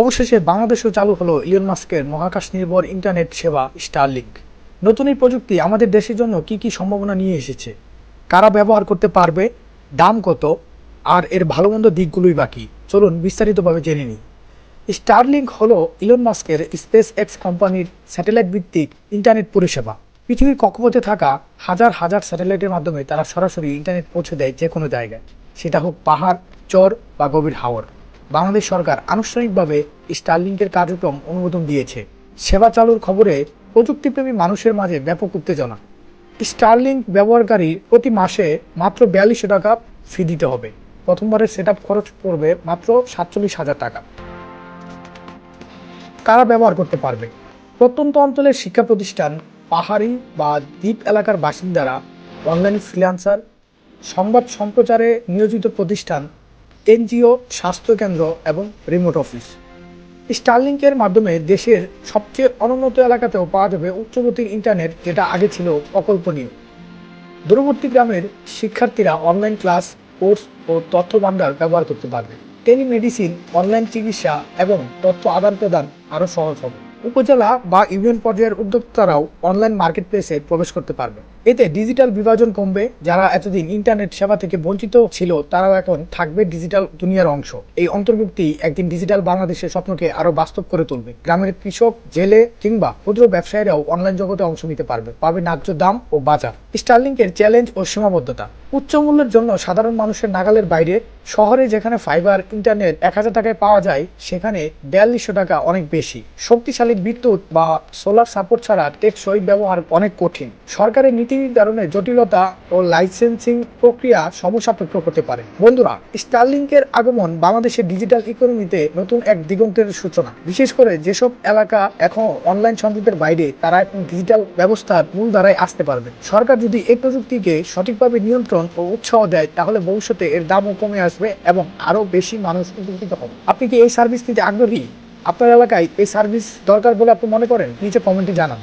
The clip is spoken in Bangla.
অবশেষে বাংলাদেশেও চালু হলো ইলন মাস্কের মহাকাশ নির্ভর ইন্টারনেট সেবা স্টারলিংক। নতুন এই প্রযুক্তি আমাদের দেশের জন্য কি কি সম্ভাবনা নিয়ে এসেছে, কারা ব্যবহার করতে পারবে, দাম কত, আর এর ভালো মন্দ দিকগুলোই বাকি। চলুন বিস্তারিতভাবে জেনে নিই। স্টারলিংক হলো ইলন মাস্কের স্পেস এক্স কোম্পানির স্যাটেলাইট ভিত্তিক ইন্টারনেট পরিষেবা। পৃথিবীর কক্ষপথে থাকা হাজার হাজার স্যাটেলাইটের মাধ্যমে তারা সরাসরি ইন্টারনেট পৌঁছে দেয় যে কোনো জায়গায়, সেটা হোক পাহাড়, চর বা গভীর হাওর। বাংলাদেশ সরকার আনুষ্ঠানিকভাবে স্টারলিংকের কার্যক্রম অনুমোদন দিয়েছে। সেবা চালুর খবরে প্রযুক্তিপ্রেমী মানুষের মাঝে ব্যাপক উত্তেজনা। স্টারলিংক ব্যবহারকারী প্রতি মাসে মাত্র 4200 টাকা ফি দিতে হবে। প্রথমবারের সেট খরচ পড়বে মাত্র 47,000 টাকা। কারা ব্যবহার করতে পারবে? প্রত্যন্ত অঞ্চলের শিক্ষা প্রতিষ্ঠান, পাহাড়ি বা দ্বীপ এলাকার বাসিন্দারা, অনলাইন ফ্রিল্যান্সার, সংবাদ সম্প্রচারে নিয়োজিত প্রতিষ্ঠান, এনজিও, স্বাস্থ্যকেন্দ্র এবং রিমোট অফিস। স্টারলিংকের মাধ্যমে দেশের সবচেয়ে অনুন্নত এলাকাতেও পাওয়া যাবে উচ্চগতির ইন্টারনেট, যেটা আগে ছিল অকল্পনীয়। দূরবর্তী গ্রামের শিক্ষার্থীরা অনলাইন ক্লাস, কোর্স ও তথ্য ভান্ডার ব্যবহার করতে পারবে। টেলিমেডিসিন, অনলাইন চিকিৎসা এবং তথ্য আদান প্রদান আরও সহজ হবে। উপজেলা বা ইউনিয়ন পর্যায়ের উদ্যোক্তারাও অনলাইন মার্কেট প্লেসে প্রবেশ করতে পারবে। এতে ডিজিটাল বিভাজন কমবে। যারা এতদিন ইন্টারনেট সেবা থেকে বঞ্চিত ছিল, তারাও এখন থাকবে ডিজিটাল দুনিয়ার অংশ। এই অন্তর্ভুক্তি একদিন ডিজিটাল বাংলাদেশের স্বপ্নকে আরো বাস্তব করে তুলবে। গ্রামের কৃষক, জেলে কিংবা ক্ষুদ্র ব্যবসায়ীরাও অনলাইন জগতে অংশ নিতে পাবে ন্যায্য দাম ও বাজার। স্টারলিংকের চ্যালেঞ্জ ও সীমাবদ্ধতা: উচ্চ মূল্যের জন্য সাধারণ মানুষের নাগালের বাইরে। শহরে যেখানে ফাইবার ইন্টারনেট 1000 টাকায় পাওয়া যায়, সেখানে 4200 টাকা অনেক বেশি। শক্তিশালী বিদ্যুৎ বা সোলার সাপোর্ট ছাড়া টেকসই ব্যবহার অনেক কঠিন। সরকারের নীতি নির্ধারণে জটিলতা ও লাইসেন্সিং প্রক্রিয়া সমস্যাপেক্ষ হতে পারে। বন্ধুরা, স্টারলিংকের আগমন বাংলাদেশের ডিজিটাল ইকোনমিতে নতুন এক দিগন্তের সূচনা। বিশেষ করে যেসব এলাকা এখন অনলাইন সংযোগের বাইরে, তারা এখন ডিজিটাল ব্যবস্থার মূল ধারায় আসতে পারবে। সরকার যদি এই প্রযুক্তিকে সঠিকভাবে নিয়ন্ত্রণ ও উৎসাহ দেয়, তাহলে ভবিষ্যতে এর দামও কমে আসবে এবং আরো বেশি মানুষ উপকৃত হবে। আপনি কি এই সার্ভিস নিতে আগ্রহী? আপনার এলাকায় এই সার্ভিস দরকার বলে আপনি মনে করেন? নিচে কমেন্টে জানান।